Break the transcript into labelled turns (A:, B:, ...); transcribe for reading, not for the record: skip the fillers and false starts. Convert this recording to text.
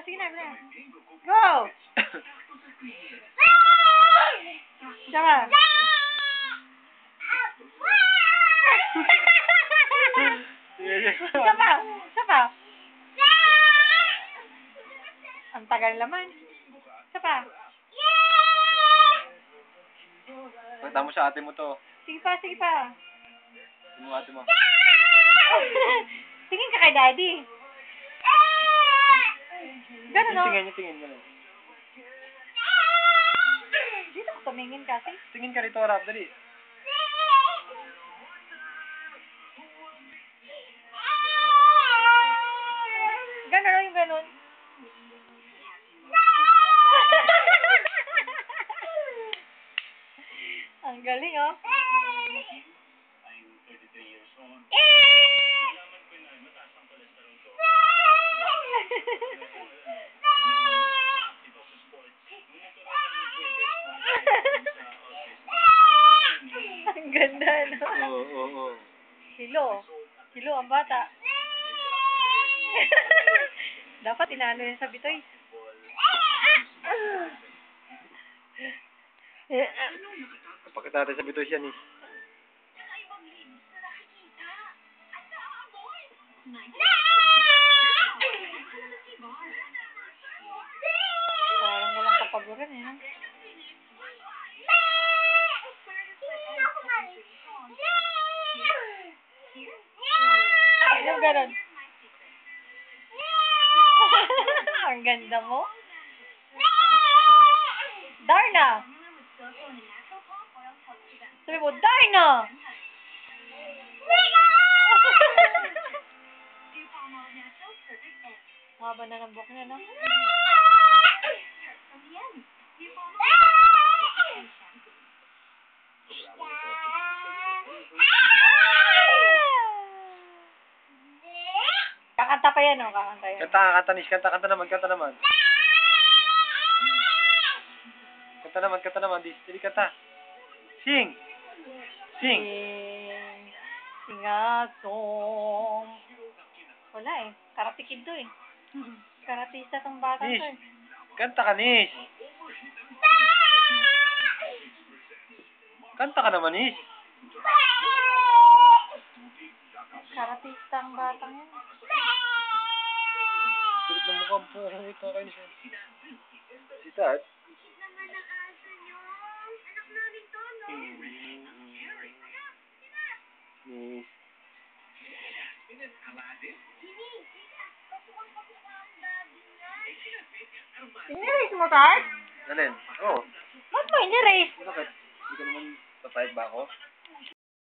A: Sige na. Go! Sama. Sapa. Ang tagal naman. Sapa.
B: Pagta mo sa ate mo to.
A: Sige pa.
B: Yung ate mo.
A: Tingin ka kay daddy. Ganun, no?
B: Tingin. Ganun.
A: Dito ko tumingin kasi.
B: Tingin ka rito, Rap. Dali.
A: Ganun, no? Yung ganun. Ang galing, oh. Ang ganda, no?
B: Oo.
A: Hilo ang bata. Dapat inaano yan sa bitoy.
B: Pagkatapos sa bitos yan eh.
A: Parang walang kapaguran eh, no? Yung ganon. Ang ganda mo. Darna! Sabi mo, Darna! Haba na ng buhok niya, no? Kakanta pa yan, no? Kakanta yan.
B: Kanta, Kanta naman. Kanta naman. Dili kanta. Sing!
A: Singatong. Wala eh. Karate kid to eh. Karatista tong bata to eh.
B: Kanta ka, Nis. Kanta ka naman, Nis.
A: Karatista ang batang yan.
B: Kulit ng mukhang po. Ito kayo niya. Si Dad. Nis.
A: Ini-race mo, Tart?
B: Alin? Oo.
A: Ba't mo ini-race?
B: Bakit? Hindi ka naman papayag ba ako?